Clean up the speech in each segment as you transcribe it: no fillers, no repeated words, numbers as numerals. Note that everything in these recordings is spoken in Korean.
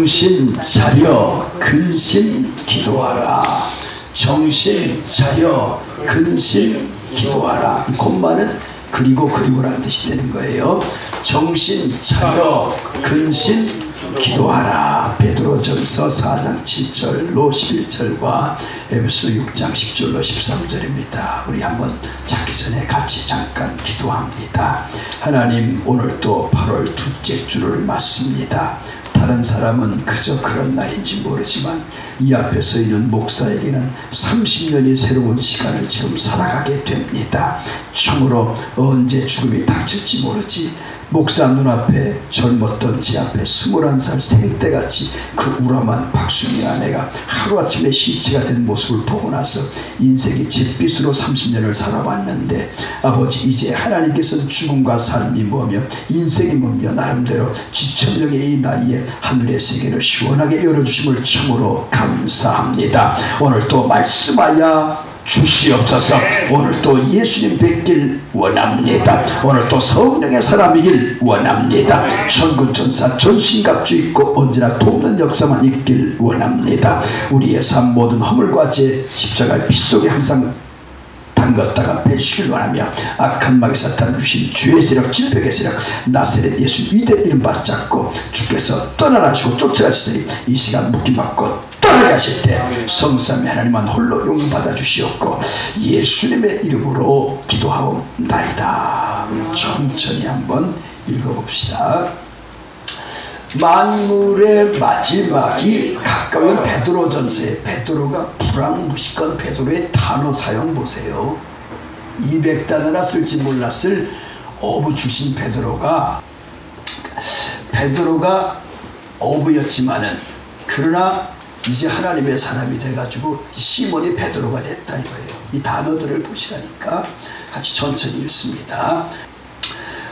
정신 차려 근심 기도하라. 정신 차려 근심 기도하라. 이 콤마는 그리고라는 뜻이 되는 거예요. 정신 차려 근심 기도하라. 베드로전서 4장 7절로 11절과 에베소 6장 10절로 13절입니다. 우리 한번 자기 전에 같이 잠깐 기도합니다. 하나님, 오늘도 8월 둘째 주를 맞습니다. 다른 사람은 그저 그런 날인지 모르지만 이 앞에 서 있는 목사에게는 30년이 새로운 시간을 지금 살아가게 됩니다. 참으로 언제 죽음이 닥칠지 모르지. 목사 눈앞에 젊었던 제 앞에 21살 생때같이 그 우람한 박순희 아내가 하루아침에 시체가 된 모습을 보고 나서 인생이 잿빛으로 30년을 살아왔는데, 아버지, 이제 하나님께서는 죽음과 삶이 뭐며 인생이 뭐며 나름대로 지천명의 이 나이에 하늘의 세계를 시원하게 열어주심을 참으로 감사합니다. 오늘도 말씀하여 주시옵소서. 오늘도 예수님 뵙길 원합니다. 오늘도 성령의 사람이길 원합니다. 천군천사 전신갑주 있고 언제나 돕는 역사만 있길 원합니다. 우리의 삶 모든 허물과 죄 십자가의 피 속에 항상 담갔다가 빼주시길 원하며 악한 마귀 사탄 주신 주의 세력 질병의 세력 나사렛 예수 위대 이름 받잡고 주께서 떠나가시고 쫓아가시더니 이 시간 묶임받고 떠나게 하실 때 성삼위 하나님만 홀로 용받아 주시옵고 예수님의 이름으로 기도하옵나이다. 천천히 한번 읽어봅시다. 만물의 마지막이 가까운 베드로전서에 베드로가 불황무식한 베드로의 단어 사용 보세요. 200단어나 쓸지 몰랐을 어부 출신 베드로가 어부였지만은 그러나 이제 하나님의 사람이 돼가지고 시몬이 베드로가 됐다 이거예요. 이 단어들을 보시라니까. 같이 천천히 읽습니다.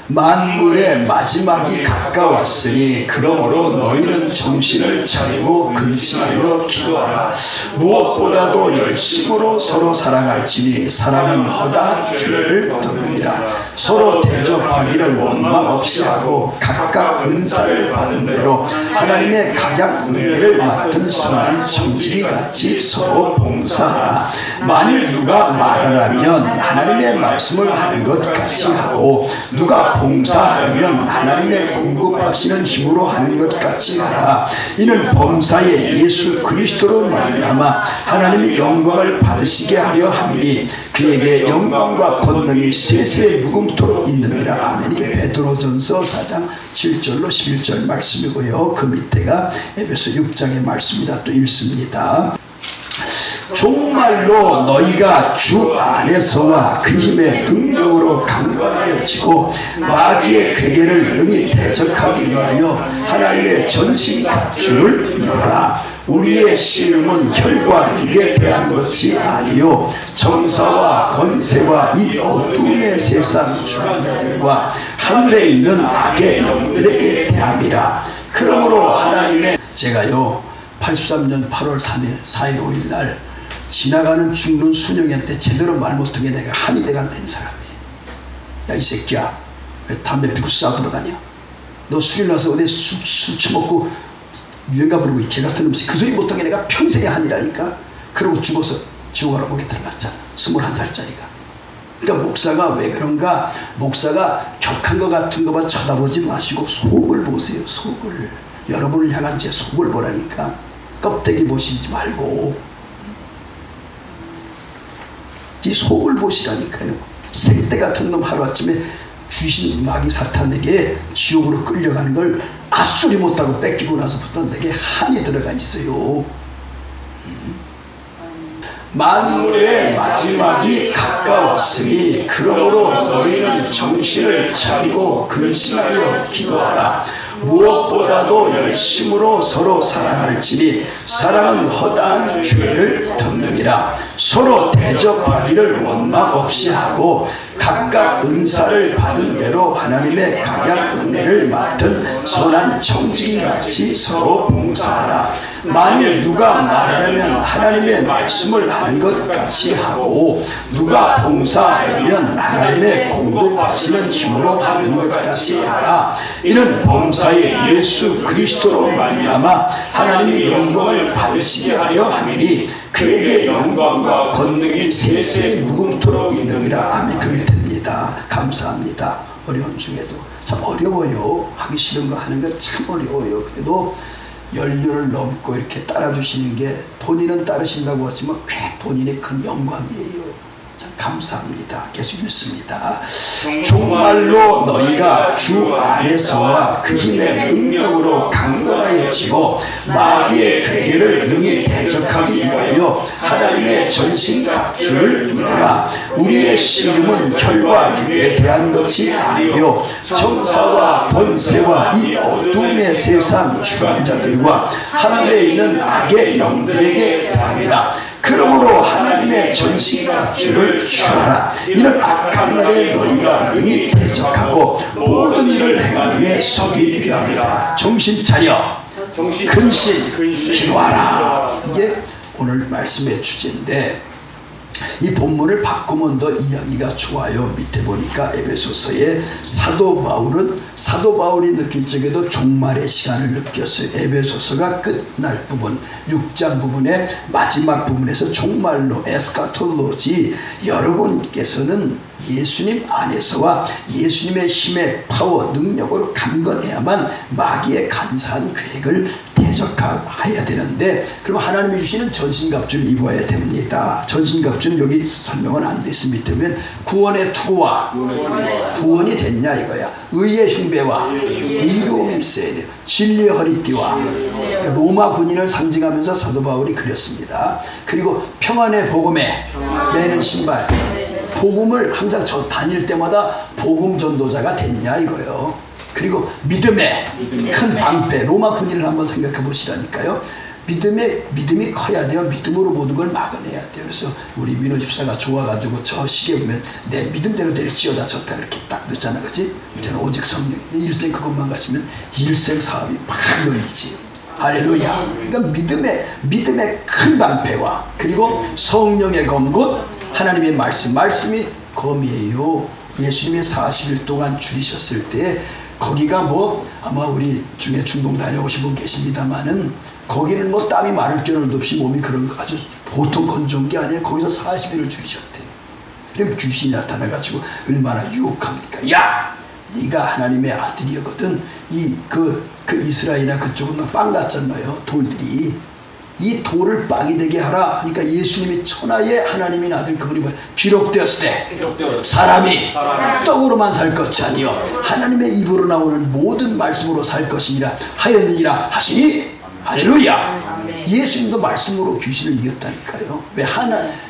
만물의 마지막이 가까웠으니 그러므로 너희는 정신을 차리고 근심하여 기도하라. 무엇보다도 열심으로 서로 사랑할지니 사랑은 허다한 죄를 덮느니라. 서로 대접하기를 원망 없이 하고 각각 은사를 받은 대로 하나님의 각양 은혜를 맡은 선한 청지기 같이 서로 봉사하라. 만일 누가 말을 하면 하나님의 말씀을 하는 것 같이 하고 누가 봉사하려면 하나님의 공급하시는 힘으로 하는 것 같이 하라. 이는 범사에 예수 그리스도로 말미암아 하나님이 영광을 받으시게 하려 함이니 그에게 영광과 권능이 세세 무궁토록 있느니라. 아멘. 이게 베드로전서 4장 7절로 11절 말씀이고요. 그 밑에가 에베소 6장의 말씀이다. 또 읽습니다. 정말로 너희가 주 안에서와 그 힘의 능력으로 강건해지고 마귀의 괴계를 능히 대적하기 위하여 하나님의 전신갑주를 입어라. 우리의 씨름은 혈과 육에 대한 것이 아니요 정사와 권세와 이 어둠의 세상 주관자들과 하늘에 있는 악의 영들에게 대함이라. 그러므로 하나님의 제가요 83년 8월 3일 4일 5일 날 지나가는 죽는 순영이한테 제대로 말 못한 게 내가 한이 돼간 된 사람이에요. 야, 이 새끼야, 왜 담배 피고 싸돌아 다녀? 너 술이 나서 어디 술 처먹고 유행가 부르고 이 개같은 놈이 그 소리 못한 게 내가 평생의 한이라니까. 그러고 죽어서 지옥으로 오게 들어갔잖아. 21살짜리가. 그러니까 목사가 왜 그런가? 목사가 격한 것 같은 것만 쳐다보지 마시고 속을 보세요. 속을. 여러분을 향한 제 속을 보라니까. 껍데기 보시지 말고 이 속을 보시라니까요. 생떼 같은 놈 하루아침에 귀신 마귀 사탄에게 지옥으로 끌려가는 걸 앗소리 못하고 뺏기고 나서부터 내게 한이 들어가 있어요. 만물의 마지막이 가까웠으니 그러므로 너희는 정신을 차리고 근심하여 기도하라. 무엇보다도 열심으로 서로 사랑할지니 사랑은 허다한 죄를 덮느니라. 서로 대접하기를 원망 없이 하고 각각 은사를 받은 대로 하나님의 각양 은혜를 맡은 선한 청지기 같이 서로 봉사하라. 봉사하라. 만일 누가 말하려면 하나님의 말씀을 하는 것 같이 하고 누가 봉사하려면 하나님의 공급하시는 힘으로 하는 것 같이 하라. 이는 봉사의 예수 그리스도로 말미암아 하나님이 영광을 받으시게 하려 함이니 그에게 영광과 권능이 세세 무궁토록 있느니라. 아멘. 그리 됩니다. 감사합니다. 어려운 중에도 참 어려워요. 하기 싫은 거 하는 거 참 어려워요. 그래도 연륜을 넘고 이렇게 따라주시는 게 본인은 따르신다고 하지만 꽤 본인의 큰 영광이에요. 참 감사합니다. 계속 읽습니다. 정말로 너희가 주 안에서와 그 힘의 능력으로 강건하여지고 마귀의 괴계를 능히 대적하기 위하여 하나님의 전신갑주를 입어라. 우리의 씨름은 혈과 육에 대한 것이 아니요 정사와 권세와 이 어둠의 세상 주관자들과 하늘에 있는 악의 영들에게 대합니다. 그러므로 하나님의 전신갑주를 취하라. 이는 악한 날에 너희가 능히 대적하고 모든 일을 행하기 위해 서기 위함이라. 정신 차려 근신 기도하라. 이게 오늘 말씀의 주제인데 이 본문을 바꾸면 더 이야기가 좋아요. 밑에 보니까 에베소서의 사도 바울이 느낄 적에도 종말의 시간을 느꼈어요. 에베소서가 끝날 부분 6장 부분의 마지막 부분에서 종말로 에스카톨로지, 여러분께서는 예수님 안에서와 예수님의 힘의 파워 능력으로 강건해야만 마귀의 간사한 계획을 대적해야 되는데, 그럼 하나님이 주시는 전신갑주를 입어야 됩니다. 전신갑주는 여기 설명은 안 돼 있습니다. 밑에 구원의 투구와 구원이 됐냐 이거야. 의의 흉배와 의로움이 있어야 돼요. 진리의 허리띠와 로마 군인을 상징하면서 사도 바울이 그렸습니다. 그리고 평안의 복음에 매는 신발. 복음을 항상 저 다닐 때마다 복음 전도자가 됐냐 이거요. 그리고 믿음의 큰 방패. 로마 군인을 한번 생각해 보시라니까요. 믿음이 커야 돼요. 믿음으로 모든 걸 막아내야 돼요. 그래서 우리 민호 집사가 좋아가지고 저 시계 보면 내 믿음대로 될지어다 졌다 이렇게 딱 넣잖아, 그렇지? 저는 오직 성령. 일생 그것만 가지면 일생 사업이 막 열리지. 할렐루야. 그러니까 믿음의 큰 방패와 그리고 성령의 검곧 하나님의 말씀이 검이에요. 예수님이 40일 동안 줄이셨을 때 거기가 뭐 아마 우리 중에 중동 다녀오신 분 계십니다만은 거기는 뭐 땀이 마를 겨를도 없이 몸이 그런 거 아주 보통 건조한 게 아니에요. 거기서 40일을 줄이셨대요. 그럼 귀신이 나타나가지고 얼마나 유혹합니까? 야! 네가 하나님의 아들이거든. 그 이스라엘이나 그쪽은 빵 같잖아요. 돌들이. 이 돌을 빵이 되게 하라. 그러니까 예수님이 천하의 하나님의 아들, 그분이 뭐야? 기록되었을 때 사람이 떡으로만 살 것이 아니요 하나님의 입으로 나오는 모든 말씀으로 살 것이니라 하였느니라 하시니. 할렐루야. 예수님도 말씀으로 귀신을 이겼다니까요. 왜?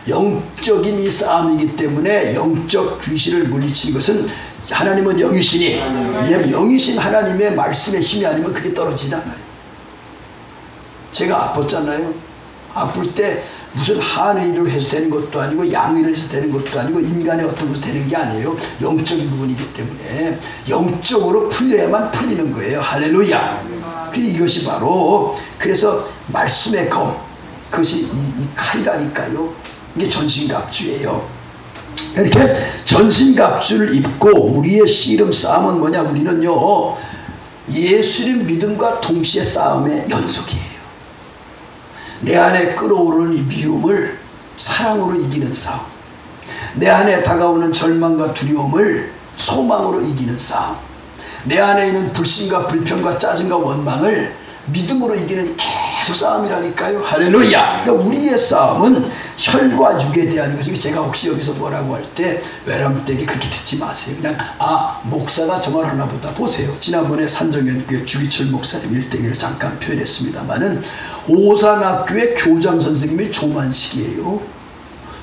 영적인 이 싸움이기 때문에 영적 귀신을 물리치는 것은, 하나님은 영이시니 영이신 하나님의 말씀의 힘이 아니면 그게 떨어지지 않아요. 제가 아팠잖아요. 아플 때 무슨 한의를 해서 되는 것도 아니고 양의를 해서 되는 것도 아니고 인간의 어떤 것이 되는 게 아니에요. 영적인 부분이기 때문에 영적으로 풀려야만 풀리는 거예요. 할렐루야. 이것이 바로, 그래서 말씀의 검, 그것이 이 칼이라니까요. 이게 전신갑주예요. 이렇게 전신갑주를 입고 우리의 씨름 싸움은 뭐냐? 우리는요 예수님 믿음과 동시에 싸움의 연속이에요. 내 안에 끓어오르는 이 미움을 사랑으로 이기는 싸움, 내 안에 다가오는 절망과 두려움을 소망으로 이기는 싸움, 내 안에 있는 불신과 불평과 짜증과 원망을 믿음으로 이기는 계속 싸움이라니까요. 할렐루야. 그러니까 우리의 싸움은 혈과 육에 대한 것이고, 제가 혹시 여기서 뭐라고 할 때 외람되게 그렇게 듣지 마세요. 그냥 목사가 저 말 하나 보다 보세요. 지난번에 산정연교회 주기철 목사님 일대기를 잠깐 표현했습니다마는 오산학교의 교장 선생님이 조만식이에요.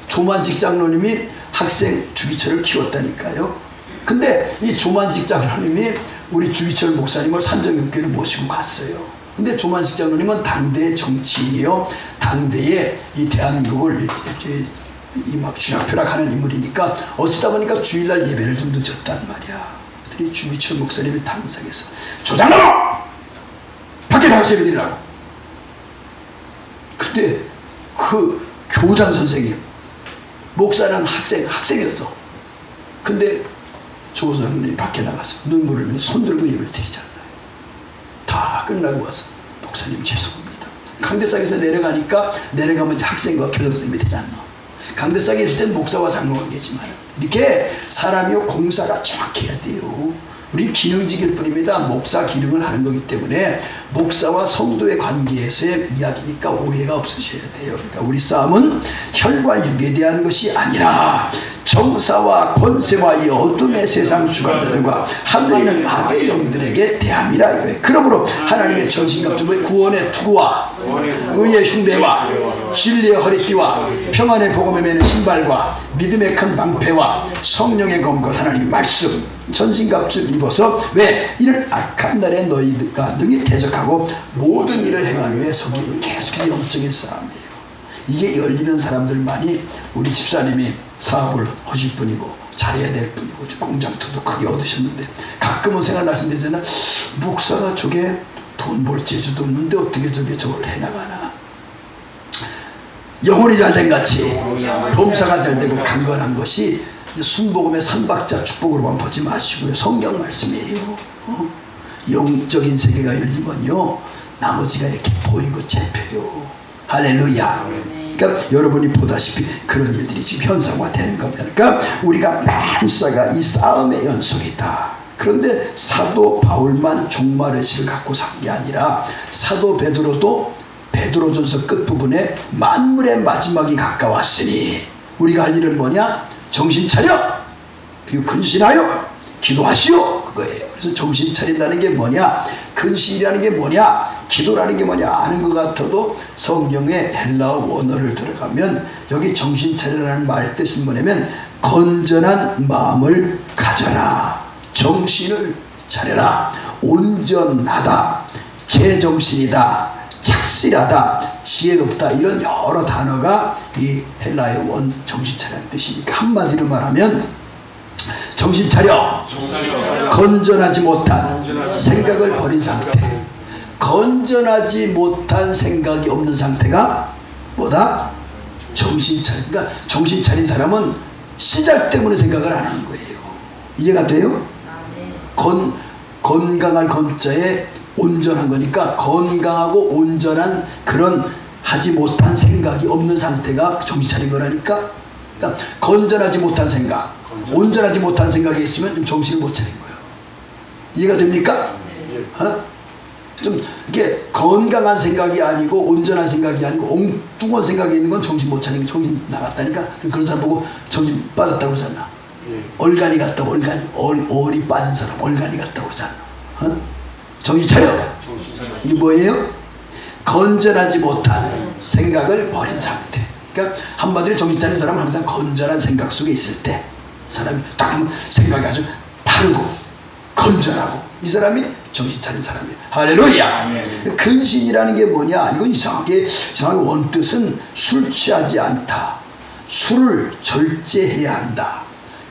조만식 장로님이 학생 주기철을 키웠다니까요. 근데 이 조만식 장로님이 우리 주기철 목사님을 산정연교회를 모시고 갔어요. 근데 조만식 장로님은 당대의 정치인이요, 당대의 이 대한민국을 막 쥐락펴락하는 인물이니까 어쩌다 보니까 주일날 예배를 좀 늦었단 말이야. 그랬더니 주기철 목사님이 당상에서 조장로! 밖에 나가서 예배드리라고. 그때 그 교장 선생님, 목사는 학생이었어. 근데 조선이 밖에 나가서 눈물을 흘리면서 손 들고 예배를 드리잖아요. 다 끝나고 와서 목사님 죄송합니다. 강대상에서 내려가면 이제 학생과 교장 선생님이 되지 않나. 강대상에 있을 때는 목사와 장로관계지만 이렇게 사람이 공사가 정확해야 돼요. 우리 기능직일 뿐입니다. 목사 기능을 하는 거기 때문에 목사와 성도의 관계에서의 이야기니까 오해가 없으셔야 돼요. 그러니까 우리 싸움은 혈과 육에 대한 것이 아니라 정사와 권세와 이 어둠의 세상 주관들과 하늘에 있는 악의 영들에게 대함이라 이거예요. 그러므로 하나님의 전신갑주의 구원의 투구와 의의 흉배와 진리의 허리띠와 평안의 복음에 매는 신발과 믿음의 큰 방패와 성령의 검과 하나님의 말씀 전신갑주 입어서 왜 이런 악한 날에 너희가 능히 대적하고 모든 일을 행하기 위해 서기를 계속해서 영적인 싸움이에요. 이게 열리는 사람들만이 우리 집사님이 사업을 하실 분이고 잘해야 될 분이고 공장투도 크게 얻으셨는데 가끔은 생각나신다잖아. 목사가 저게 돈 벌 재주도 없는데 어떻게 저걸 해나가나. 영혼이 잘된 같이 범사가 잘되고 강건한 것이 순복음의 3박자 축복으로만 보지 마시고요. 성경 말씀이에요. 영적인 세계가 열리면요 나머지가 이렇게 보이고 잡혀요. 할렐루야. 그러니까 여러분이 보다시피 그런 일들이 지금 현상화되는 겁니다. 그러니까 우리가 만사가 이 싸움의 연속이다. 그런데 사도 바울만 종말의식을 갖고 산 게 아니라 사도 베드로도 베드로전서 끝부분에 만물의 마지막이 가까웠으니 우리가 할 일은 뭐냐? 정신 차려! 그리고 근신하여 기도하시오! 그거예요. 그래서 정신 차린다는 게 뭐냐? 근신이라는 게 뭐냐? 기도라는 게 뭐냐? 아는 것 같아도 성경의 헬라어 원어를 들어가면 여기 정신 차리라는 말의 뜻은 뭐냐면 건전한 마음을 가져라. 정신을 차려라. 온전하다. 제정신이다. 착실하다. 지혜롭다. 이런 여러 단어가 이 헬라의 원 정신 차리라는 뜻이니까 한마디로 말하면 정신 차려. 건전하지 못한 생각을 버린 상태. 건전하지 못한 생각이 없는 상태가 뭐다? 정신 차린. 그러니까 정신 차린 사람은 시작 때문에 생각을 안 하는 거예요. 이해가 돼요? 건강한 건자에 온전한 거니까 건강하고 온전한 그런 하지 못한 생각이 없는 상태가 정신 차린 거라니까. 그러니까 건전하지 못한 생각, 온전하지 못한 생각이 있으면 좀 정신을 못 차린 거예요. 이해가 됩니까? 좀 이게 건강한 생각이 아니고 온전한 생각이 아니고 엉뚱한 생각이 있는 건 정신 못 차리는 게 정신 나갔다니까. 그런 사람 보고 정신 빠졌다고 그러잖아. 얼간이 같다고. 얼이 빠진 사람 얼간이 같다고 그러잖아. 정신 차려. 이게 뭐예요? 건전하지 못한 생각을 버린 상태. 그러니까 한마디로 정신 차린 사람은 항상 건전한 생각 속에 있을 때 사람이 딱 생각이 아주 바르고 건전하고 이 사람이 정신 차린 사람이에요. 할렐루야. 근신이라는 게 뭐냐? 이건 이상하게 원뜻은 술 취하지 않다. 술을 절제해야 한다.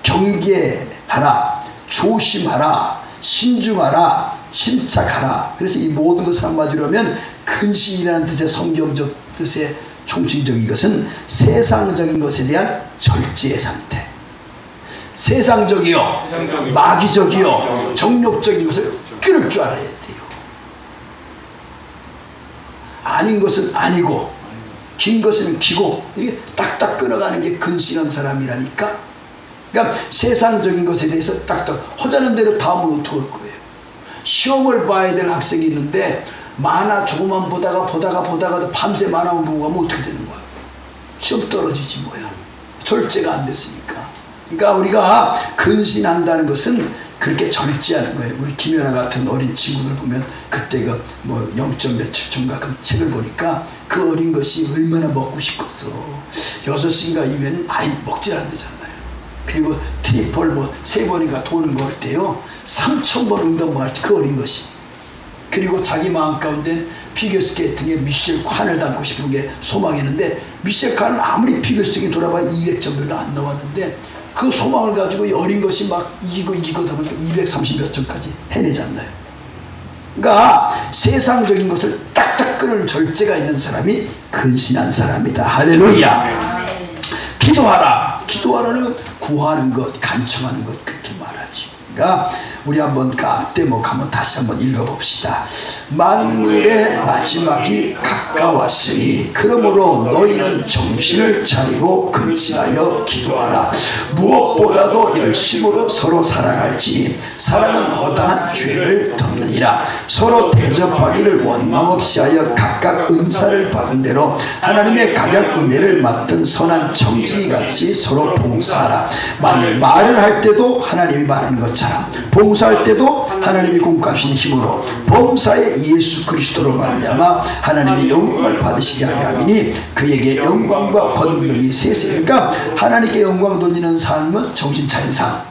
경계하라. 조심하라. 신중하라. 침착하라. 그래서 이 모든 것을 한마디로 하면 근신이라는 뜻의 성경적 뜻의 총칭적인 것은 세상적인 것에 대한 절제의 상태. 세상적이요, 마귀적이요, 정욕적인 것을 끊을 줄 알아야 돼요. 아닌 것은 아니고 긴 것은 기고 이렇게 딱딱 끊어가는 게 근신한 사람이라니까. 그러니까 세상적인 것에 대해서 딱딱 허자는 대로 다음은 어떻게 할 거예요. 시험을 봐야 될 학생이 있는데 만화 조금만 보다가 밤새 만화만 보고 가면 어떻게 되는 거야? 시험 떨어지지 뭐야. 절제가 안 됐으니까. 그러니까 우리가 근신한다는 것은 그렇게 절제하는 거예요. 우리 김연아 같은 어린 친구들 보면 그때 그 뭐 0점 며칠 전가 그 책을 보니까 그 어린 것이 얼마나 먹고 싶었어. 6시인가 이후에는 아예 먹질 않는다잖아요. 그리고 트리플 뭐 3번인가 도는 거 할 때요 3,000번 운동만 할 때 그 어린 것이. 그리고 자기 마음 가운데 피겨스케이팅에 미셸 칸을 닮고 싶은 게 소망이었는데 미셸 칸은 아무리 피겨스케이팅 돌아봐야 200점 별로 안 나왔는데 그 소망을 가지고 이 어린 것이 막 이기고 하다 보니까 230몇 점까지 해내지 않나요? 그러니까 세상적인 것을 딱딱 끊을 절제가 있는 사람이 근신한 사람이다. 할렐루야. 기도하라. 기도하라는 구하는 것, 간청하는 것 그렇게 말하지. 그러니까 우리 한번 그 앞대목 한번 다시 한번 읽어봅시다. 만물의 마지막이 가까웠으니 그러므로 너희는 정신을 차리고 근신하여 기도하라. 무엇보다도 열심으로 서로 사랑할지니 사랑은 허다한 죄를 덮느니라. 서로 대접하기를 원망 없이 하여 각각 은사를 받은 대로 하나님의 각양 은혜를 맡은 선한 청지기 같이 서로 봉사하라. 만일 말을 할 때도 하나님이 말하는 것처럼 봉사할 때도 하나님이 공급하시는 힘으로 범사에 예수 그리스도로 말미암아 하나님이 영광을 받으시게 하려 함이니 그에게 영광과 권능이 세세니까 하나님께 영광 돌리는 삶은 정신 차린 삶,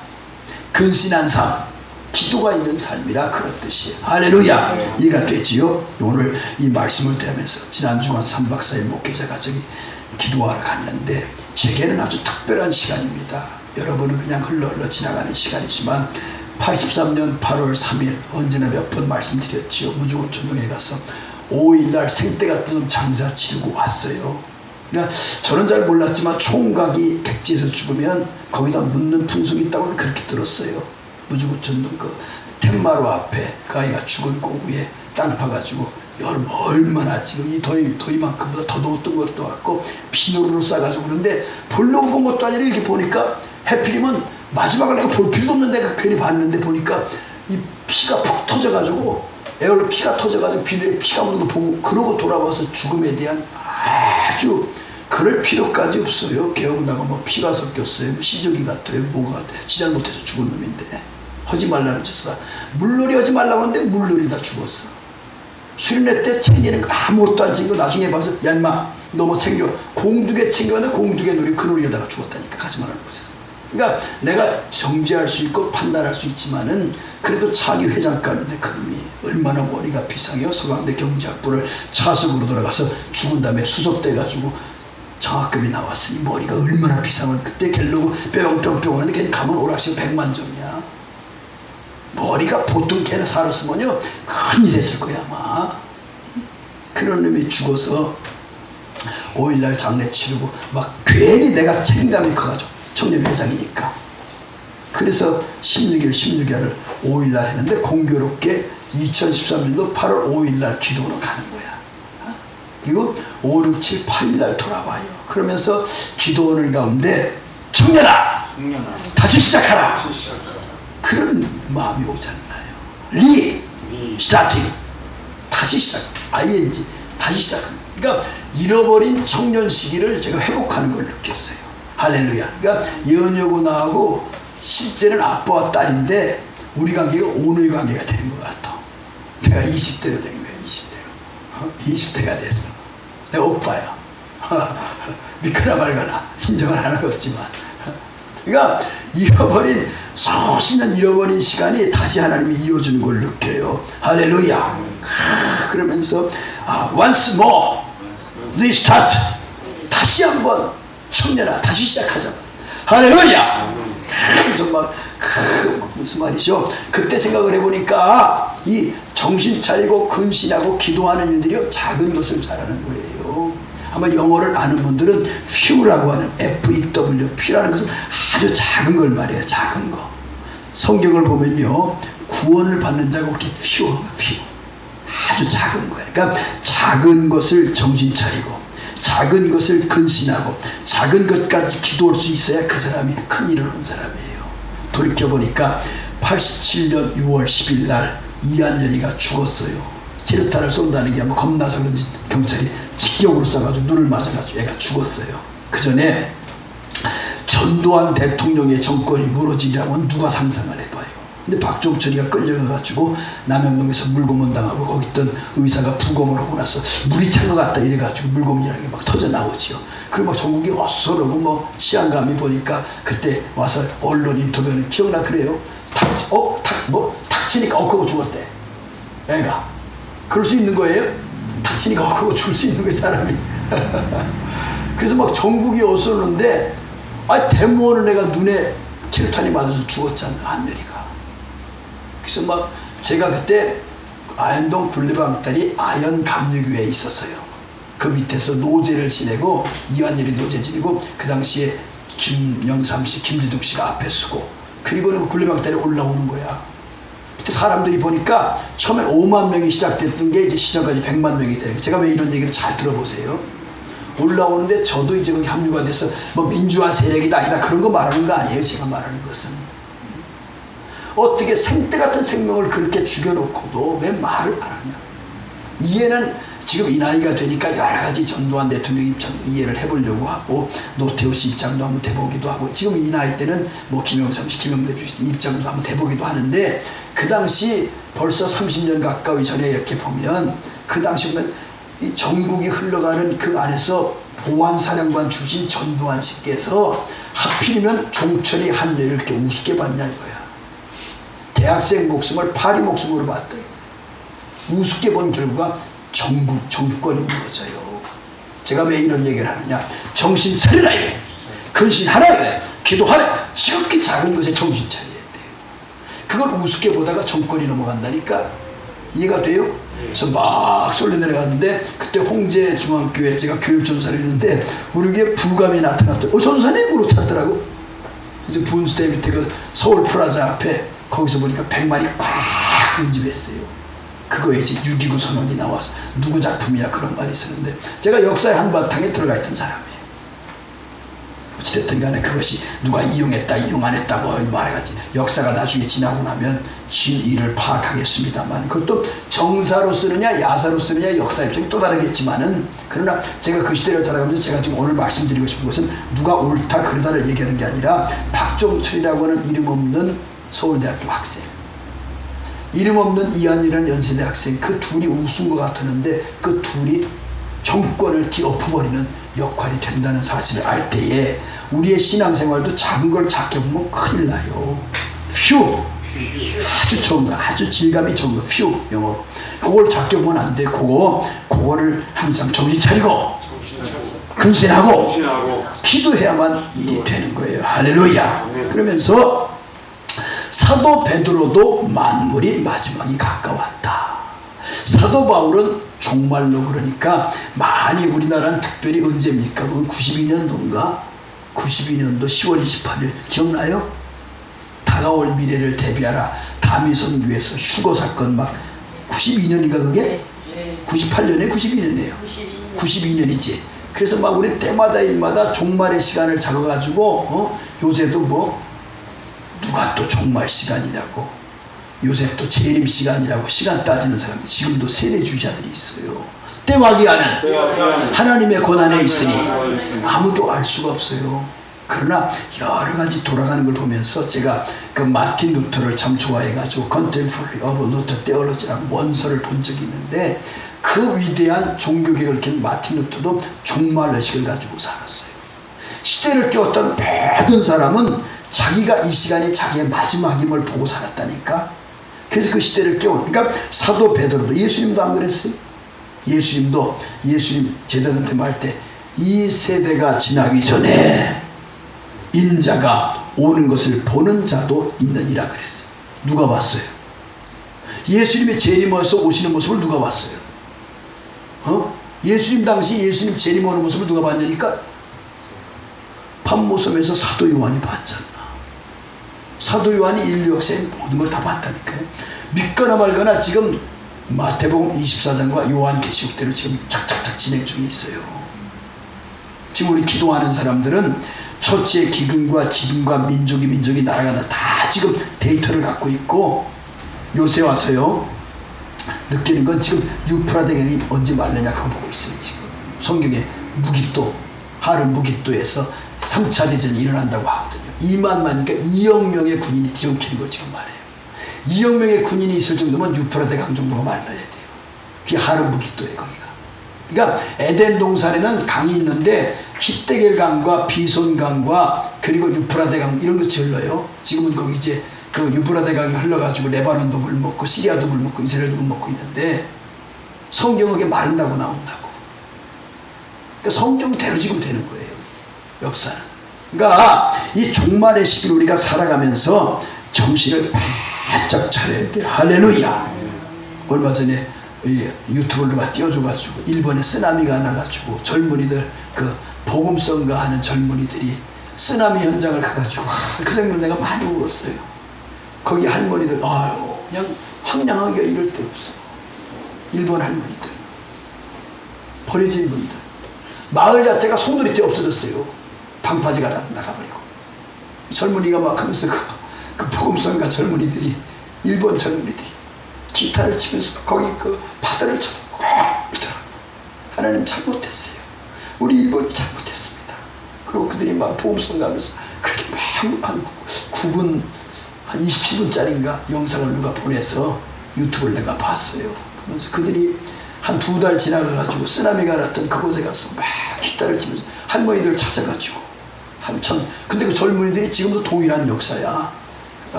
근신한 삶, 기도가 있는 삶이라 그런 뜻이에요. 할렐루야. 이해가 되지요? 오늘 이 말씀을 들으면서 지난 주간 3박 4일 목회자 가정이 기도하러 갔는데 제게는 아주 특별한 시간입니다. 여러분은 그냥 흘러 지나가는 시간이지만 83년 8월 3일 언제나 몇 번 말씀드렸지요. 무주고천동에 가서 5일날 생때가 뜬 장사 치르고 왔어요. 그러니까 저는 잘 몰랐지만 총각이 객지에서 죽으면 거기다 묻는 풍속이 있다고 그렇게 들었어요. 무주고천동 그 텐마루 앞에 그 아이가 죽은 그 위에 땅 파가지고 여름 얼마나 지금 이 더위만큼보다 더 더웠던 것도 같고 비누로 싸가지고 그런데 보려고 본 것도 아니라 이렇게 보니까 해필이면 마지막을 내가 볼 필요도 없는데 괜히 봤는데 보니까 이 피가 푹 터져가지고 에어로 피가 터져가지고 비누에 피가 묻는 거 보고 그러고 돌아와서 죽음에 대한 아주 그럴 필요까지 없어요. 개운하고 뭐 피가 섞였어요. 시저귀 같아요. 뭐가 같아요. 지 잘못해서 죽은 놈인데 하지 말라는 짓이다. 물놀이 하지 말라고 하는데 물놀이 다 죽었어. 수련회 때 챙기는 거 아무것도 안 챙기고 나중에 봐서 야 인마 너 뭐 챙겨 공주게 챙겨왔는데 공주게 놀이 그 놀이에다가 죽었다니까. 가지 말라는 거죠. 그러니까 내가 정죄할 수 있고 판단할 수 있지만은 그래도 차기 회장감인데 그놈이 얼마나 머리가 비상해요. 서강대 경제학부를 차석으로 돌아가서 죽은 다음에 수석돼가지고 장학금이 나왔으니 머리가 얼마나 비상한. 그때 갤로그 뿅뿅뿅 하는데 걔는 가면 오락실 100만 점이야. 머리가 보통 걔는 살았으면요 큰일 했을 거야 아마. 그런 놈이 죽어서 5일날 장례 치르고 막 괜히 내가 책임감이 커가지고 청년회장이니까 그래서 16일을 5일날 했는데 공교롭게 2013년도 8월 5일날 기도로 가는 거야. 그리고 5, 6, 7, 8일날 돌아와요. 그러면서 기도원을 가운데 청년아 다시 시작하라. 그런 마음이 오잖아요. 스타팅 다시 시작. ING 다시 시작. 그러니까 잃어버린 청년 시기를 제가 회복하는 걸 느꼈어요. 할렐루야. 그러니까 예언여고 나하고 실제는 아빠와 딸인데 우리 관계가 오누이 관계가 되는 것 같아. 내가 20대가 된 거야. 20대가 됐어. 내가 오빠야. 믿거나 말거나 인정을 안 하겠지만 그러니까 잃어버린 수십 년 잃어버린 시간이 다시 하나님이 이어주는 걸 느껴요. 할렐루야. 그러면서 once more restart. 다시 한번 청년아 다시 시작하자. 할렐루야. 정말 무슨 말이죠. 그때 생각을 해보니까 이 정신 차리고 근신하고 기도하는 일들이 작은 것을 잘하는 거예요. 아마 영어를 아는 분들은 few라고 하는 FEW, few라는 것은 아주 작은 걸 말해요. 작은 거. 성경을 보면요 구원을 받는 자가 그렇게 few 아주 작은 거예요. 그러니까 작은 것을 정신 차리고 작은 것을 근신하고 작은 것까지 기도할 수 있어야 그 사람이 큰 일을 한 사람이에요. 돌이켜보니까 87년 6월 10일 날 이한열이가 죽었어요. 체류탄을 쏜다는 게 아마 겁나서 그런지 경찰이 직격으로 쏴가지고 눈을 맞아가지고 얘가 죽었어요. 그 전에 전두환 대통령의 정권이 무너지려면 누가 상상을 해봐요. 근데 박종철이가 끌려가가지고 남영동에서 물고문 당하고 거기 있던 의사가 부검을 하고 나서 물이 찬 것 같다 이래가지고 물고문이라는 게 막 터져 나오지요. 그리고 막 전국이 어수선하고 뭐 치안감이 보니까 그때 와서 언론 인터뷰는 기억나 그래요. 탁 치니까 엇하고 죽었대. 애가. 그럴 수 있는 거예요? 탁 치니까 엇하고 죽을 수 있는 거예요 사람이. 그래서 막 전국이 어수선한데 데모하는 애가 눈에 킬탄이 맞아서 죽었잖아 한열이가. 그래서 막 제가 그때 아현동 굴레방딸이 아현감리교회에 있었어요. 그 밑에서 노제를 지내고 이완일이 노제 지내고 그 당시에 김영삼씨, 김대중 씨가 앞에 서고 그리고는 굴레방딸이 올라오는 거야. 그때 사람들이 보니까 처음에 5만 명이 시작됐던 게 이제 시작까지 100만 명이 되는 거예요. 제가 왜 이런 얘기를 잘 들어보세요. 올라오는데 저도 이제 거기 합류가 돼서 뭐 민주화 세력이다 아니다 그런 거 말하는 거 아니에요. 제가 말하는 것은 어떻게 생때 같은 생명을 그렇게 죽여놓고도 왜 말을 안 하냐. 이해는 지금 이 나이가 되니까 여러 가지 전두환 대통령 입장 이해를 해보려고 하고 노태우 씨 입장도 한번 대보기도 하고 지금 이 나이 때는 뭐 김영삼 씨, 김영대 씨 입장도 한번 대보기도 하는데 그 당시 벌써 30년 가까이 전에 이렇게 보면 그 당시 보면 이 전국이 흘러가는 그 안에서 보안사령관 출신 전두환 씨께서 하필이면 종철이 한여를 이렇게 우습게 봤냐 이거야. 대학생 목숨을 파리 목숨으로 봤다. 우습게 본 결과 정권이 무너져요. 제가 왜 이런 얘기를 하느냐. 정신 차리라 이래. 근신하라 이래. 기도하라. 지극히 작은 것에 정신 차려야 돼요. 그걸 우습게 보다가 정권이 넘어간다니까. 이해가 돼요? 그래서 막 쏠려 내려갔는데 그때 홍제 중앙교회 제가 교육전사를 했는데 우리 교회 부감이 나타났더라고. 전사님으로 찾더라고. 이제 분수대 밑에 그 서울 프라자 앞에 거기서 보니까 100마리 꽉 응집했어요. 그거에 이제 6.29 선언이 나와서 누구 작품이냐 그런 말이 있었는데 제가 역사의 한바탕에 들어가 있던 사람이에요. 어찌됐든 간에 그것이 누가 이용했다 이용 안 했다 뭐 말해가지 역사가 나중에 지나고 나면 진위를 파악하겠습니다만 그것도 정사로 쓰느냐 야사로 쓰느냐 역사 입장이 또 다르겠지만은 그러나 제가 그 시대를 살아가면서 제가 지금 오늘 말씀드리고 싶은 것은 누가 옳다 그르다를 얘기하는 게 아니라 박종철이라고 하는 이름 없는 서울대학교 학생 이름 없는 이한이라는 연세대 학생 그 둘이 우스운 것 같았는데 그 둘이 정권을 뒤엎어버리는 역할이 된다는 사실을 알 때에 우리의 신앙생활도 작은 걸 작게 보면 큰일 나요. 퓨 아주 좋은 거 아주 질감이 좋은 거 퓨 영어로 그걸 작게 보면 안 돼. 그거를 항상 정신 차리고 근신하고 기도해야만 일이 되는 거예요. 할렐루야. 그러면서 사도 베드로도 만물이 마지막이 가까웠다. 사도 바울은 종말로 그러니까 많이 우리나라는 특별히 언제입니까? 92년도인가? 92년도 10월 28일 기억나요? 다가올 미래를 대비하라. 다미선 위에서 휴거 사건 막 92년인가 그게? 98년에 92년이에요. 92년이지. 그래서 막 우리 때마다 일마다 종말의 시간을 잡아가지고 요새도 뭐 누가 또 종말 시간이라고 요새 또 재림 시간이라고 시간 따지는 사람 지금도 세례주의자들이 있어요. 때와기하는 하나님의 권한에 있으니 아무도 알 수가 없어요. 그러나 여러 가지 돌아가는 걸 보면서 제가 그 마틴 루터를 참 좋아해가지고 Contemporary of Luther Theology라는 원서를 본 적이 있는데 그 위대한 종교개혁을 깬 마틴 루터도 종말의식을 가지고 살았어요. 시대를 깨웠던 모든 사람은 자기가 이 시간이 자기의 마지막임을 보고 살았다니까. 그래서 그 시대를 깨운 그러니까 사도 베드로도 예수님도 안 그랬어요. 예수님도 예수님 제자들한테 말할 때 이 세대가 지나기 전에 인자가 오는 것을 보는 자도 있느니라 그랬어요. 누가 봤어요? 예수님의 재림에서 오시는 모습을 누가 봤어요? 예수님 당시 예수님 재림 오는 모습을 누가 봤냐니까 밤모섬에서 사도 요한이 봤잖아. 사도 요한이 인류 역사의 모든 걸 다 봤다니까요. 믿거나 말거나 지금 마태복음 24장과 요한계시록대로 지금 착착착 진행 중에 있어요. 지금 우리 기도하는 사람들은 첫째 기근과 지진과 민족이 나라가 다 지금 데이터를 갖고 있고 요새 와서요 느끼는 건 지금 유프라데강이 언제 말르냐 그거 보고 있어요. 지금 성경에 무기또 하루 무기또에서 3차 대전이 일어난다고 하거든요. 2만 그러니까 2억 명의 군인이 뒤엉키는 걸 지금 말해요. 2억 명의 군인이 있을 정도면 유프라데강 정도가 말라야 돼요. 그게 하루 무기또예요. 거기가. 그러니까 에덴 동산에는 강이 있는데 히데겔강과 비손강과 그리고 유프라데강 이런 것이 흘러요. 지금은 거기 이제 그 유프라데강이 흘러가지고 레바논도 물 먹고 시리아도 물 먹고 이스라엘도 물 먹고 있는데 성경에 마른다고 나온다고. 그러니까 성경대로 지금 되는 거예요. 역사는. 그러니까 이 종말의 시기를 우리가 살아가면서 정신을 바짝 차려야 돼. 할렐루야. 얼마 전에 유튜브를 누가 띄워줘가지고 일본에 쓰나미가 나가지고 젊은이들 그 복음성가 하는 젊은이들이 쓰나미 현장을 가가지고 그 장면 내가 많이 울었어요. 거기 할머니들 아유 그냥 황량하기가 이럴 데 없어. 일본 할머니들 버려진 분들 마을 자체가 송두리째 없어졌어요. 방파제가 다 나가버리고 젊은이가 막 하면서 그 복음성가 젊은이들이 일본 젊은이들이 기타를 치면서 거기 그 바다를 쳐서 꽉 붙더라. 하나님 잘못했어요. 우리 일본이 잘못했습니다. 그리고 그들이 막 복음성가 하면서 그렇게 막 한 9분 한 27분짜리인가 영상을 누가 보내서 유튜브를 내가 봤어요. 그래서 그들이 한 2달 지나가가지고 쓰나미가 났던 그곳에 가서 막 기타를 치면서 할머니들 찾아가지고 한참 근데 그 젊은이들이 지금도 동일한 역사야.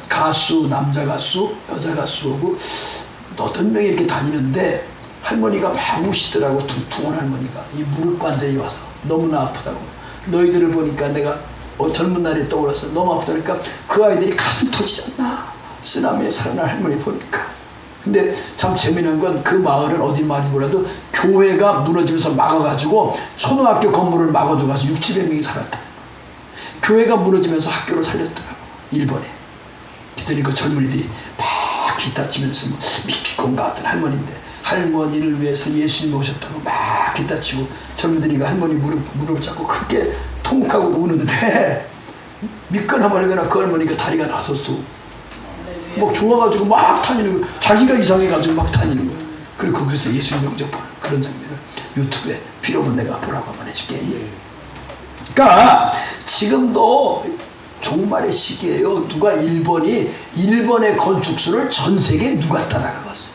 가수, 남자 가수, 여자 가수하고 8명이 이렇게 다니는데 할머니가 막 우시더라고. 퉁퉁한 할머니가 이 무릎 관절이 와서 너무나 아프다고. 너희들을 보니까 내가 젊은 날에 떠올라서 너무 아프다니까 그 아이들이 가슴 터지지 않나 쓰나미에 살아난 할머니 보니까. 근데 참 재미난 건 그 마을은 어디 마을인지 몰라도 교회가 무너지면서 막아가지고 초등학교 건물을 막아줘가지고 600~700명이 살았다. 교회가 무너지면서 학교를 살렸더라고 일본에. 그랬더니 그 젊은이들이 막 기타 치면서 뭐 믿기건가 하던 할머니인데 할머니를 위해서 예수님 오셨다고 막 기타 치고 젊은이들이 그 할머니 무릎 잡고 크게 통하고 우는데 믿거나 말거나 그 할머니가 다리가 나섰어. 막 좋아가지고 막 다니는 거야. 자기가 이상해가지고 막 다니는 거야. 그리고 거기서 예수님 영접하는 그런 장면을 유튜브에 필요하면 내가 보라고 한번 해줄게. 그러니까 지금도 종말의 시기예요. 누가 일본의 건축수를 전 세계에 누가 따라가봤어.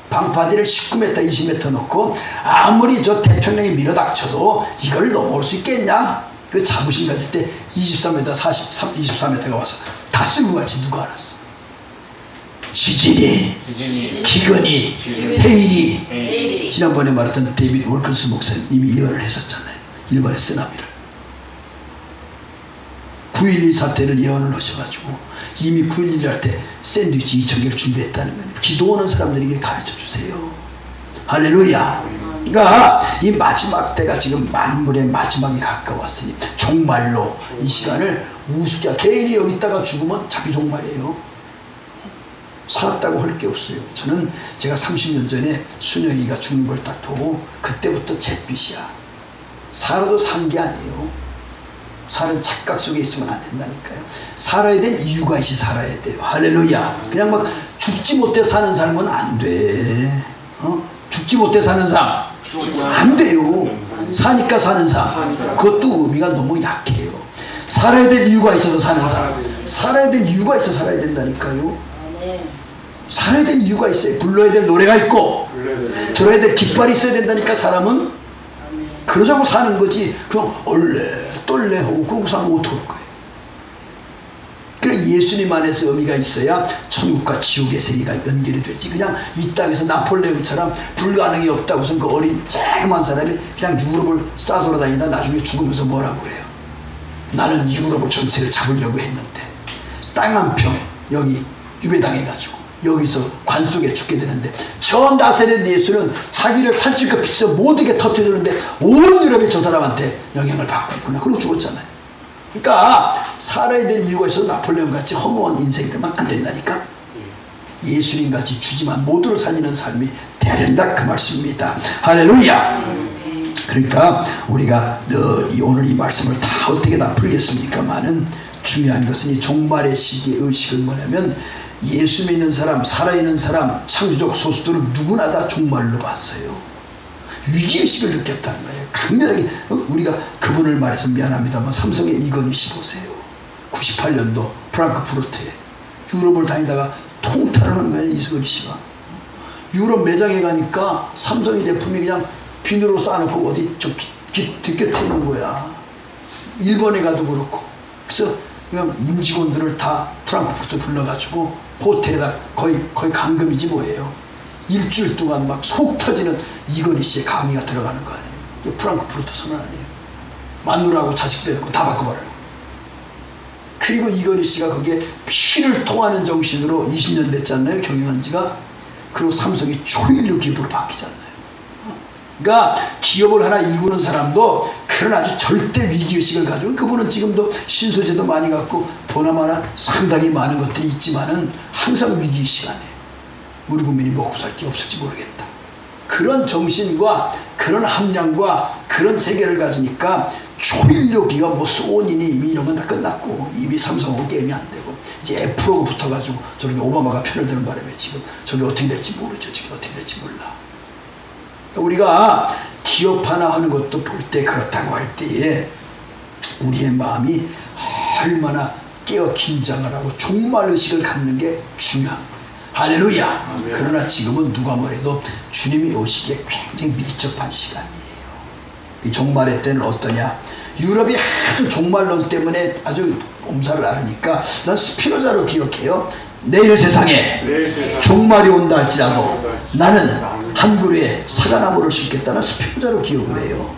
방파제를 19m, 20m 놓고 아무리 저 태평양이 밀어닥쳐도 이걸 넘어올 수 있겠냐? 그 자부심 가질 때 23m, 24m가 와서 다 쓸고 가지 누가 알았어. 지진이, 기근이, 해일이. 지난번에 말했던 데이비드 월클스 목사님이 예언을 했었잖아요. 일본의 쓰나미를. 9.12 사태를 예언을 하셔가지고 이미 9.11 할 때 샌드위치 2,000개를 준비했다는 거예요. 기도하는 사람들에게 가르쳐 주세요. 할렐루야. 그러니까 이 마지막 때가 지금 만물의 마지막이 가까웠으니 종말로 이 시간을 우습게 개인이 여기 있다가 죽으면 자기 종말이에요. 살았다고 할 게 없어요. 저는 제가 30년 전에 순영이가 죽는 걸 딱 보고 그때부터 잿빛이야. 살아도 산 게 아니에요. 살은 착각 속에 있으면 안 된다니까요. 살아야 될 이유가 있이 살아야 돼요. 할렐루야. 그냥 막 죽지 못해 사는 삶은 안 돼. 죽지 못해 사는 삶 안 돼요. 사니까 사는 삶 그것도 의미가 너무 약해요. 살아야 될 이유가 있어서 사는 삶. 살아야 될 이유가 있어 살아야 된다니까요. 살아야 될 이유가 있어요. 불러야 될 노래가 있고 들어야 될 깃발이 있어야 된다니까. 사람은 그러자고 사는 거지 그냥 얼레 떨레 하고 그러고 사면 어떡할 거예요. 그래서 예수님 안에서 의미가 있어야 천국과 지옥의 세계가 연결이 되지. 그냥 이 땅에서 나폴레옹처럼 불가능이 없다고 해서 그 어린 쬐그만 사람이 그냥 유럽을 싸돌아다니다 나중에 죽으면서 뭐라고 그래요. 나는 유럽을 전체를 잡으려고 했는데 땅 한 평 여기 유배당해가지고 여기서 관 속에 죽게 되는데 저 나사렛 예수는 자기를 살찔까 비춰 모두게 터뜨리는데 온 유럽이 저 사람한테 영향을 받고 있구나. 그러고 죽었잖아요. 그러니까 살아야 될 이유가 있어서 나폴레옹 같이 허무한 인생이 되면 안 된다니까. 예수님 같이 주지만 모두를 살리는 삶이 돼야 된다 그 말씀입니다. 할렐루야. 그러니까 우리가 오늘 이 말씀을 다 어떻게 다 풀겠습니까만은 중요한 것은 이 종말의 시기의 의식은 뭐냐면 예수 믿는 사람, 살아있는 사람, 창조적 소수들은 누구나 다 종말로 봤어요. 위기의식을 느꼈다는 거예요. 강렬하게. 우리가 그분을 말해서 미안합니다만 삼성의 이건희 씨 보세요. 98년도 프랑크푸르트에 유럽을 다니다가 통탈을 하는 거예요. 이건희 씨가. 유럽 매장에 가니까 삼성의 제품이 그냥 비누로 쌓아놓고 어디 저 뒷곁에 있는 거야. 일본에 가도 그렇고. 그래서 그냥 임직원들을 다 프랑크푸르트 불러가지고 호텔에다 거의 감금이지 뭐예요. 일주일 동안 막 속 터지는 이건희 씨의 강의가 들어가는 거 아니에요. 프랑크푸르트 선언 아니에요. 마누라하고 자식들 데리고 다 바꿔버려요. 그리고 이건희 씨가 거기에 피를 통하는 정신으로 20년 됐잖아요. 경영한 지가. 그리고 삼성이 초일류 기업으로 바뀌잖아요. 그러니까 기업을 하나 일구는 사람도 그런 아주 절대 위기의식을 가지고, 그분은 지금도 신소재도 많이 갖고 보나마나 상당히 많은 것들이 있지만은 항상 위기의식 안에 우리 국민이 먹고 살 게 없을지 모르겠다. 그런 정신과 그런 함량과 그런 세계를 가지니까 초일류기가 뭐 소니니 이미 이런 건 다 끝났고, 이미 삼성하고 게임이 안 되고 이제 애플하고 붙어가지고 저렇게 오바마가 편을 드는 바람에 지금 저게 어떻게 될지 모르죠. 지금 어떻게 될지 몰라. 우리가 기업 하나 하는 것도 볼 때 그렇다고 할 때에 우리의 마음이 얼마나 깨어 긴장을 하고 종말의식을 갖는 게 중요한 거예요. 할렐루야. 그러나 지금은 누가 뭐래도 주님이 오시기에 굉장히 밀접한 시간이에요. 이 종말의 때는 어떠냐. 유럽이 아주 종말론 때문에 아주 몸살을 앓으니까 난 스피노자로 기억해요. 내일 세상에 종말이 온다 할지라도 나는 한 그루에 사과나무를 심겠다는 스피노자로 기억을 해요.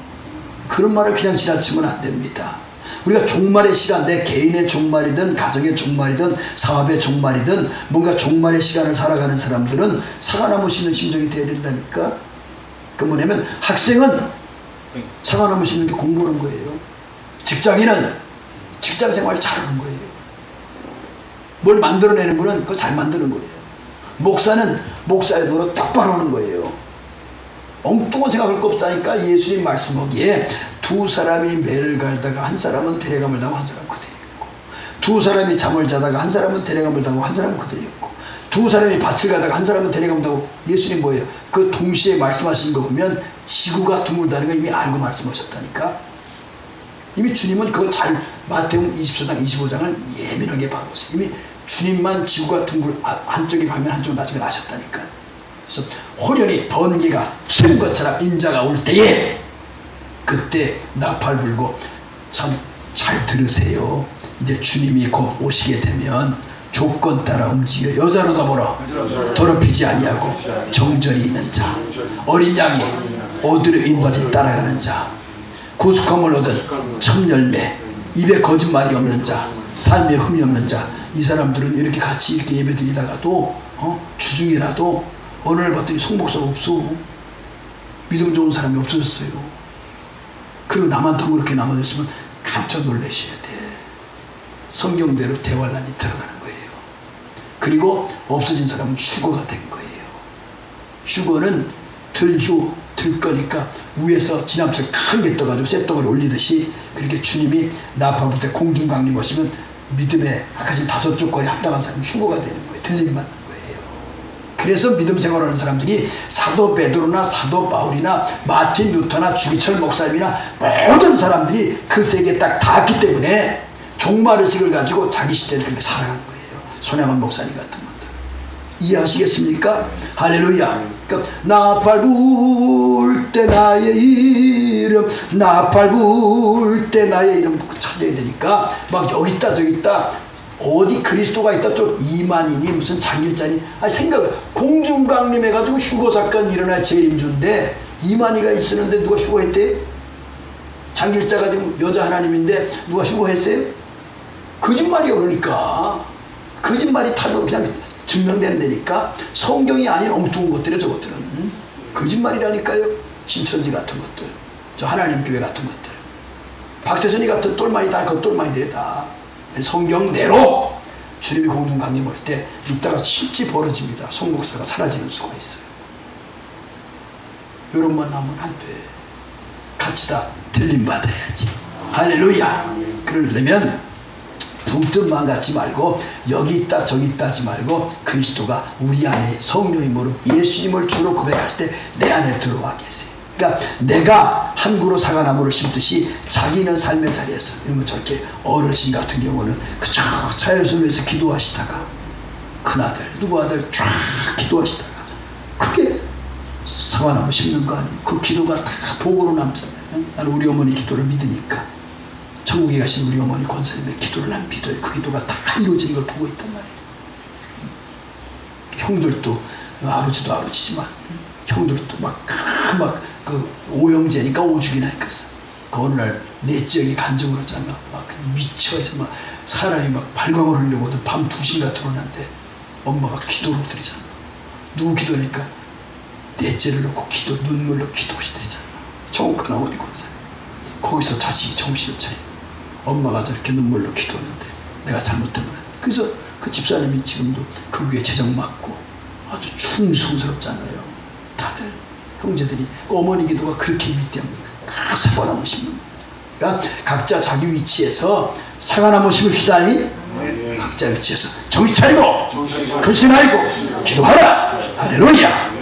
그런 말을 그냥 지나치면 안 됩니다. 우리가 종말의 시간, 내 개인의 종말이든 가정의 종말이든 사업의 종말이든 뭔가 종말의 시간을 살아가는 사람들은 사과나무 심는 심정이 돼야 된다니까. 그 뭐냐면 학생은 사과나무 심는 게 공부하는 거예요. 직장인은 직장생활 잘하는 거예요. 뭘 만들어내는 분은 그거 잘 만드는 거예요. 목사는 목사의 노릇 똑바로 하는 거예요. 엉뚱한 생각할 거 없다니까. 예수님 말씀하기에 두 사람이 매를 갈다가 한 사람은 데려감을 당하고 한 사람은 그대로 있고, 두 사람이 잠을 자다가 한 사람은 데려감을 당하고 한 사람은 그대로 있고, 두 사람이 밭을 가다가 한 사람은 데려감을 당하고. 예수님 뭐예요? 그 동시에 말씀하신 거 보면 지구가 둥글다는 거 이미 알고 말씀하셨다니까. 이미 주님은 그거 잘 마태복음 24장 25장을 예민하게 봐보세요. 이미 주님만 지구가 둥글 한쪽이 밤면 한쪽은 낮은 거 아셨다니까. 그래서 호련히 번개가 치는 것처럼 인자가 올 때에 그때 나팔 불고, 참 잘 들으세요. 이제 주님이 곧 오시게 되면 조건 따라 움직여 여자로 더불어 더럽히지 아니하고 정절이 있는 자, 어린 양이 어디로 인도하지 따라가는 자, 구속함을 얻은 청열매, 입에 거짓말이 없는 자, 삶에 흠이 없는 자, 이 사람들은 이렇게 같이 이렇게 예배 드리다가도 주중이라도 어느 날 봤더니 송목사가 없어. 믿음 좋은 사람이 없어졌어요. 그리고 나만 더 그렇게 남아졌으면 깜짝 놀라셔야 돼. 성경대로 대환란이 들어가는 거예요. 그리고 없어진 사람은 휴거가 된 거예요. 휴거는 들 거니까 위에서 지남철 큰 게 떠가지고 쇳덩어리 올리듯이, 그렇게 주님이 나팔 불 때 공중강림 오시면 믿음의 아까 지금 5 조건에 합당한 사람이 휴거가 되는 거예요. 들림 받는 거예요. 그래서 믿음 생활하는 사람들이 사도 베드로나 사도 바울이나 마틴 루터나 주기철 목사님이나 모든 사람들이 그 세계에 딱 닿았기 때문에 종말의식을 가지고 자기 시대를 그렇게 살아가는 거예요. 손양원 목사님 같은 분들 이해하시겠습니까? 할렐루야. 그러니까 나팔 불 때 나의 이름, 나팔 불 때 나의 이름 찾아야 되니까 막 여기 있다 저기 있다, 어디 그리스도가 있다 좀 이만이니 무슨 장길자니, 공중강림 해가지고 휴거 사건 일어나 재림주인데 이만희가 있었는데 누가 휴거했대? 장길자가 지금 여자 하나님인데 누가 휴거했어요? 거짓말이요. 그러니까 거짓말이 타도 그냥 증명된다니까. 성경이 아닌 엉뚱한 것들이에요. 저것들은 거짓말이라니까요. 신천지 같은 것들, 저 하나님 교회 같은 것들, 박태선이 같은 똘마니 다 그 똘마니들이 다 성경대로 주님이 공중강림 올 때 이따가 실제 벌어집니다. 송목사가 사라지는 수가 있어요. 이런만 하면 안 돼. 같이 다 들림 받아야지. 할렐루야. 그러려면 붕뜬만 갖지 말고 여기 있다 저기 있다 하지 말고 그리스도가 우리 안에, 성령이 모르고 예수님을 주로 고백할 때 내 안에 들어와 계세요. 그러니까 내가 한 그루 사과나무를 심듯이 자기는 삶의 자리에서, 이러면 저렇게 어르신 같은 경우는 그저 자연스러워서 기도하시다가 큰아들 누구 아들 쫙 기도하시다가 그게 사과나무 심는 거 아니에요. 그 기도가 다 복으로 남잖아요. 나는 우리 어머니 기도를 믿으니까. 천국에 가신 우리 어머니 권사님의 기도를 난 믿어요. 그 기도가 다 이루어지는 걸 보고 있단 말이에요. 형들도, 아버지도 아버지지만 형들도 그 오형제니까 오죽이나 했겠어. 그 어느 날 내 지역이 간증을 하잖아. 막 미쳐서 막 사람이 막 발광을 하려고 밤 2시가 들어오는데 엄마가 기도를 드리잖아. 누구 기도니까 넷째를 놓고 눈물로 기도시대잖아. 정권 어머니 권사. 거기서 자식이 정신을 차려. 엄마가 저렇게 눈물로 기도하는데 내가 잘못되면. 그래서 그 집사님이 지금도 그 위에 재정 맞고 아주 충성스럽잖아요. 다들 형제들이 어머니 기도가 그렇게 위대합니까? 사과나무 심는. 그러니까 각자 자기 위치에서 사과나무 심읍시다. 각자 위치에서 정신 차리고 근신하고 기도하라. 할렐루야.